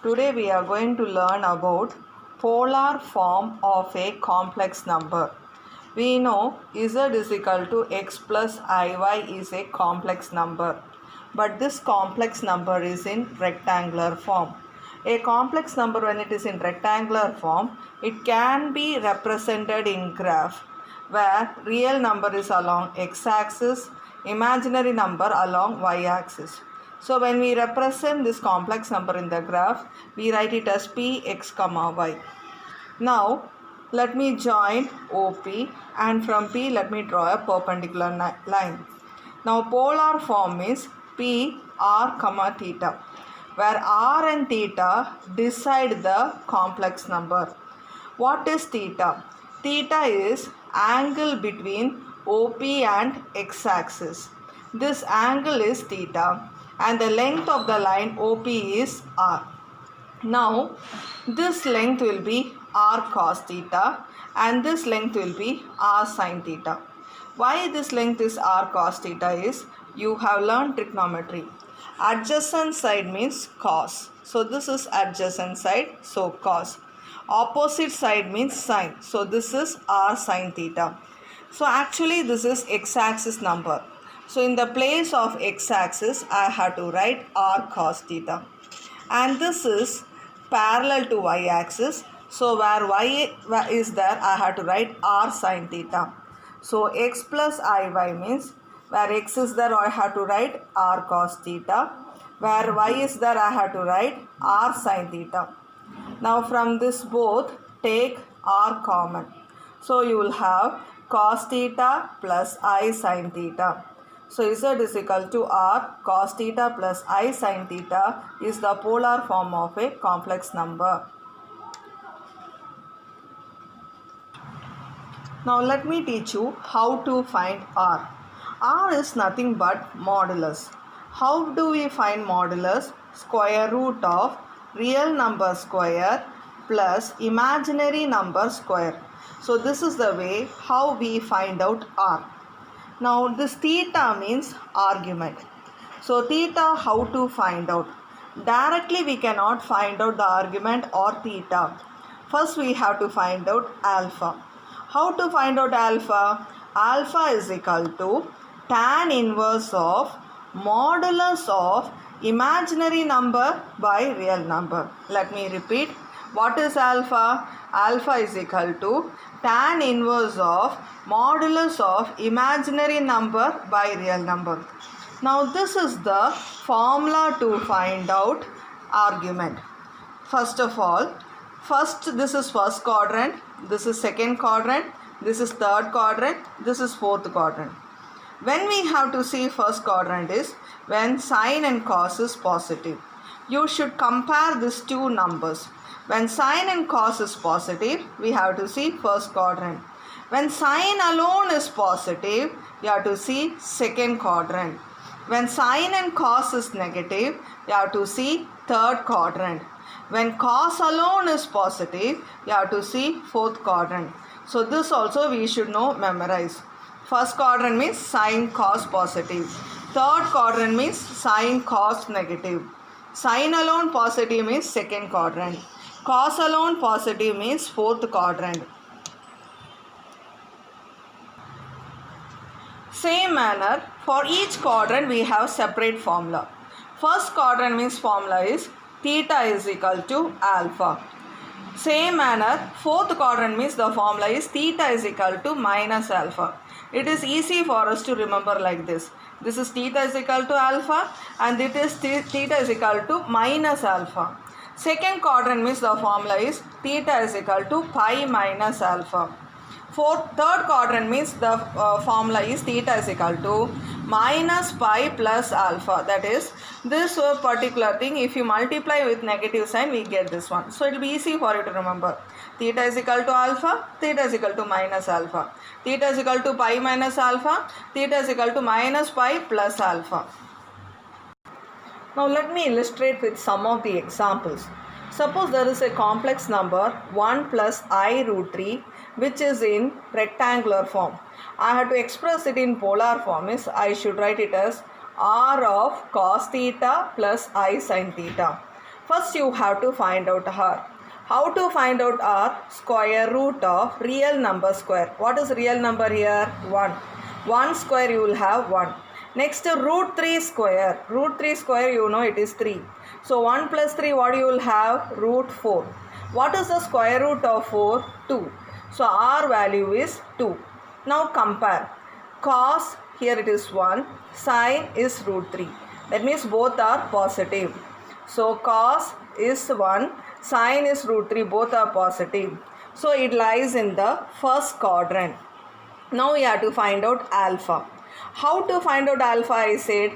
Today we are going to learn about polar form of a complex number. We know z is equal to x plus iy is a complex number, but this complex number is in rectangular form. A complex number, when it is in rectangular form, it can be represented in graph where real number is along x-axis, imaginary number along y-axis. So when we represent this complex number in the graph, we write it as px comma y. Now let me join OP, and from P let me draw a perpendicular line. Now polar form is P r comma theta, where r and theta decide the complex number. What is theta? Theta is angle between OP and x-axis. This angle is theta and the length of the line OP is r. Now this length will be r cos theta and this length will be r sin theta. Why this length is r cos theta is, you have learned trigonometry. Adjacent side means cos. So this is adjacent side, so cos. Opposite side means sine. So this is r sin theta. So actually this is x-axis number. So in the place of x-axis I have to write r cos theta. And this is parallel to y-axis. So where y is there, I have to write r sin theta. So x plus iy means where x is there I have to write r cos theta. Where y is there I have to write r sin theta. Now from this both take r common. So you will have cos theta plus I sin theta. So z is equal to r cos theta plus I sin theta is the polar form of a complex number. Now let me teach you how to find r. R is nothing but modulus. How do we find modulus? Square root of real number square plus imaginary number square. So this is the way how we find out r. Now this theta means argument. So theta, how to find out? Directly we cannot find out the argument or theta. First we have to find out alpha. How to find out alpha? Alpha is equal to tan inverse of modulus of imaginary number by real number. Let me repeat. What is alpha? Alpha is equal to tan inverse of modulus of imaginary number by real number. Now this is the formula to find out argument. First of all, this is first quadrant, this is second quadrant, this is third quadrant, this is fourth quadrant. When we have to see first quadrant is when sine and cos is positive. You should compare these two numbers. When sine and cos is positive, we have to see first quadrant. When sine alone is positive, you have to see second quadrant. When sine and cos is negative, you have to see third quadrant. When cos alone is positive, you have to see fourth quadrant. So this also we should know, memorize. First quadrant means sine cos positive. Third quadrant means sine cos negative. Sine alone positive means second quadrant. Cos alone positive means fourth quadrant. Same manner, for each quadrant we have separate formula. First quadrant means formula is theta is equal to alpha. Same manner, fourth quadrant means the formula is theta is equal to minus alpha. It is easy for us to remember like this. This is theta is equal to alpha and it is theta is equal to minus alpha. Second quadrant means the formula is theta is equal to pi minus alpha. Third quadrant means the formula is theta is equal to minus pi plus alpha. That is, this particular thing, if you multiply with negative sign, we get this one. So it will be easy for you to remember. Theta is equal to alpha, theta is equal to minus alpha. Theta is equal to pi minus alpha, theta is equal to minus pi plus alpha. Now let me illustrate with some of the examples. Suppose there is a complex number 1 plus I root 3 which is in rectangular form. I have to express it in polar form, is I should write it as r of cos theta plus I sin theta. First you have to find out R. How to find out R? Square root of real number square. What is real number here? 1. 1 square you will have 1. Next root 3 square. Root 3 square you know it is 3. So 1 plus 3 what you will have? Root 4. What is the square root of 4? 2. So R value is 2. Now compare. Cos here it is 1. Sin is root 3. That means both are positive. So cos is 1. Sin is root 3. Both are positive. So it lies in the first quadrant. Now we have to find out alpha. How to find out alpha? I said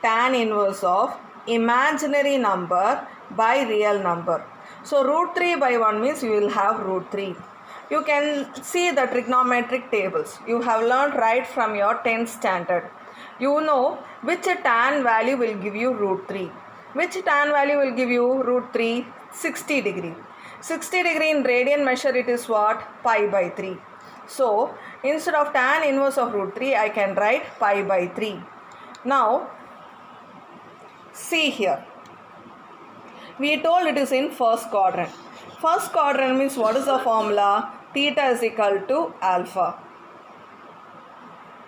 tan inverse of imaginary number by real number. So root 3 by 1 means you will have root 3. You can see the trigonometric tables. You have learned right from your 10th standard. You know which tan value will give you root 3. Which tan value will give you root 3? 60 degree. 60 degree in radian measure it is what? Pi by 3. So instead of tan inverse of root 3 I can write pi by 3. Now see here. We told it is in first quadrant. First quadrant means what is the formula? Theta is equal to alpha.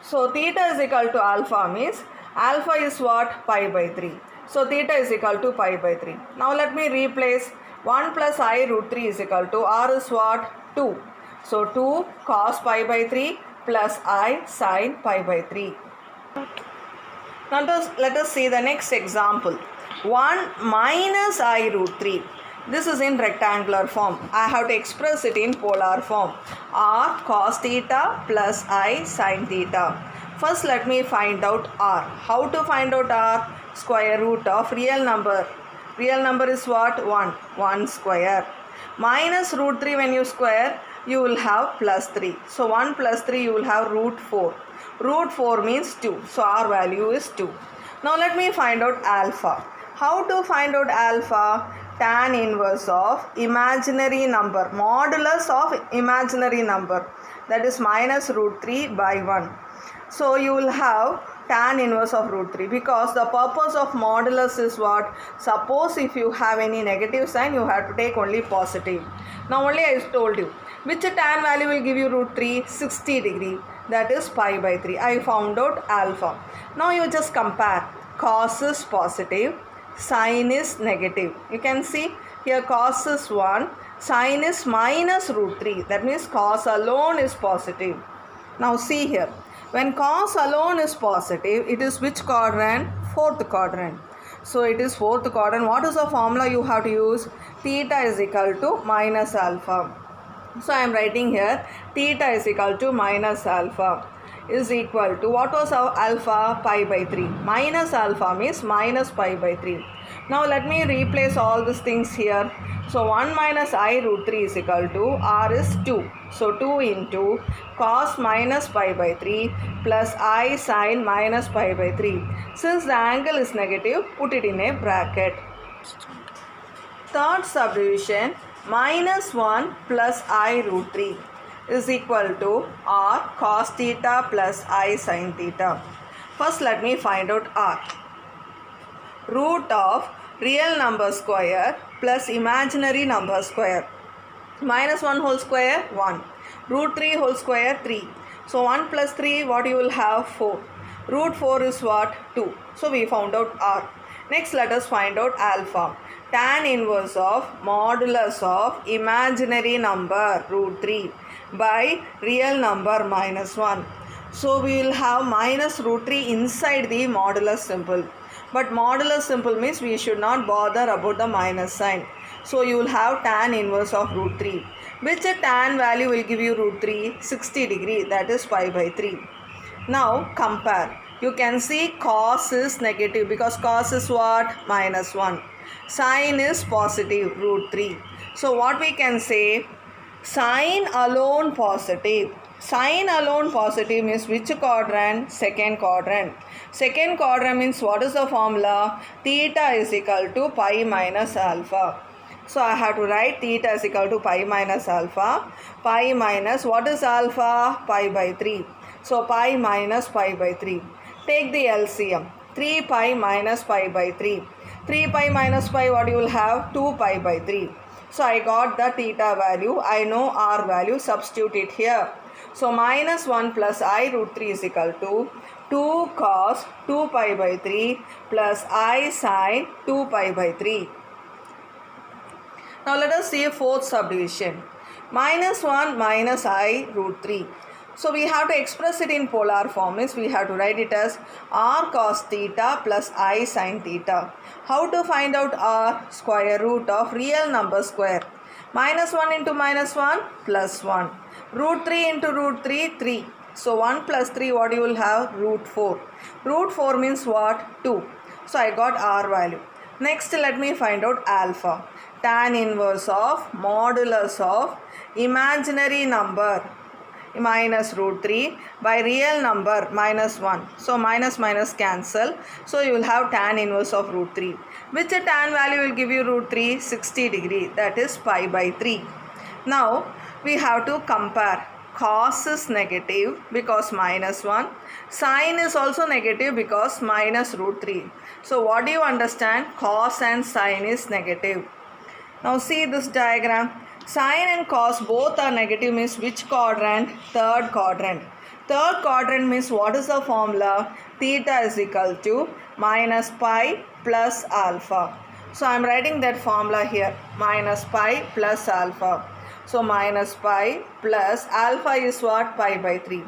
So theta is equal to alpha means alpha is what? Pi by 3. So theta is equal to pi by 3. Now let me replace 1 plus I root 3 is equal to R is what? 2. So 2 cos pi by 3 plus I sin pi by 3. Now let us see the next example. 1 minus I root 3. This is in rectangular form. I have to express it in polar form. R cos theta plus I sin theta. First let me find out R. How to find out R? Square root of real number. Real number is what? 1. 1 square. Minus root 3 when you square, you will have plus 3. So 1 plus 3 you will have root 4. Root 4 means 2. So our value is 2. Now let me find out alpha. How to find out alpha? Tan inverse of imaginary number. Modulus of imaginary number. That is minus root 3 by 1. So you will have tan inverse of root 3 because the purpose of modulus is what? Suppose if you have any negative sign you have to take only positive. Now only I told you. Which tan value will give you root 3? 60 degree. That is pi by 3. I found out alpha. Now you just compare. Cos is positive. Sin is negative. You can see here cos is 1. Sin is minus root 3. That means cos alone is positive. Now see here. When cos alone is positive, it is which quadrant? Fourth quadrant. So it is fourth quadrant. What is the formula you have to use? Theta is equal to minus alpha. So I am writing here theta is equal to minus alpha is equal to what was our alpha? Pi by 3. Minus alpha means minus pi by 3. Now let me replace all these things here. So 1 minus I root 3 is equal to R is 2. So 2 into cos minus pi by 3 plus I sin minus pi by 3. Since the angle is negative, put it in a bracket. Third subdivision, minus 1 plus I root 3 is equal to R cos theta plus I sin theta. First let me find out R. Root of real number square plus imaginary number square. Minus 1 whole square 1. Root 3 whole square 3. So 1 plus 3 what you will have? 4. Root 4 is what? 2. So we found out R. Next let us find out alpha. Tan inverse of modulus of imaginary number root 3 by real number minus 1. So we will have minus root 3 inside the modulus symbol. But modulus symbol means we should not bother about the minus sign. So you will have tan inverse of root 3. Which tan value will give you root 3? 60 degree. That is pi by 3. Now compare. You can see cos is negative because cos is what? Minus 1. Sin is positive, root 3. So what we can say? Sin alone positive. Sin alone positive means which quadrant? Second quadrant. Second quadrant means what is the formula? Theta is equal to pi minus alpha. So I have to write theta is equal to pi minus alpha. Pi minus what is alpha? Pi by 3. So pi minus pi by 3. Take the LCM. 3 pi minus pi by 3. 3 pi minus pi, what you will have? 2 pi by 3. So I got the theta value. I know r value. Substitute it here. So minus 1 plus I root 3 is equal to 2 cos 2 pi by 3 plus I sin 2 pi by 3. Now let us see a fourth subdivision. Minus 1 minus I root 3. So we have to express it in polar form. Means we have to write it as r cos theta plus I sin theta. How to find out r? Square root of real number square. Minus 1 into minus 1 plus 1. Root 3 into root 3, 3. So 1 plus 3, what you will have? Root 4. Root 4 means what? 2. So I got r value. Next let me find out alpha. Tan inverse of modulus of imaginary number minus root 3 by real number minus 1. So minus minus cancel. So you will have tan inverse of root 3. Which tan value will give you root 3? 60 degree. That is pi by 3. Now we have to compare. Cos is negative because minus 1. Sin is also negative because minus root 3. So what do you understand? Cos and sin is negative. Now see this diagram. Sin and cos both are negative means which quadrant? Third quadrant. Third quadrant means what is the formula? Theta is equal to minus pi plus alpha. So I am writing that formula here. Minus pi plus alpha. So minus pi plus alpha is what? Pi by 3.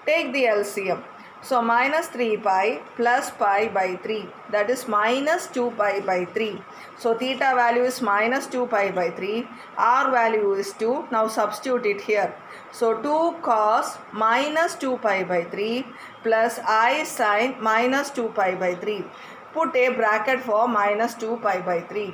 Take the LCM. So minus 3 pi plus pi by 3, that is minus 2 pi by 3. So theta value is minus 2 pi by 3. R value is 2. Now substitute it here. So 2 cos minus 2 pi by 3 plus I sin minus 2 pi by 3. Put a bracket for minus 2 pi by 3.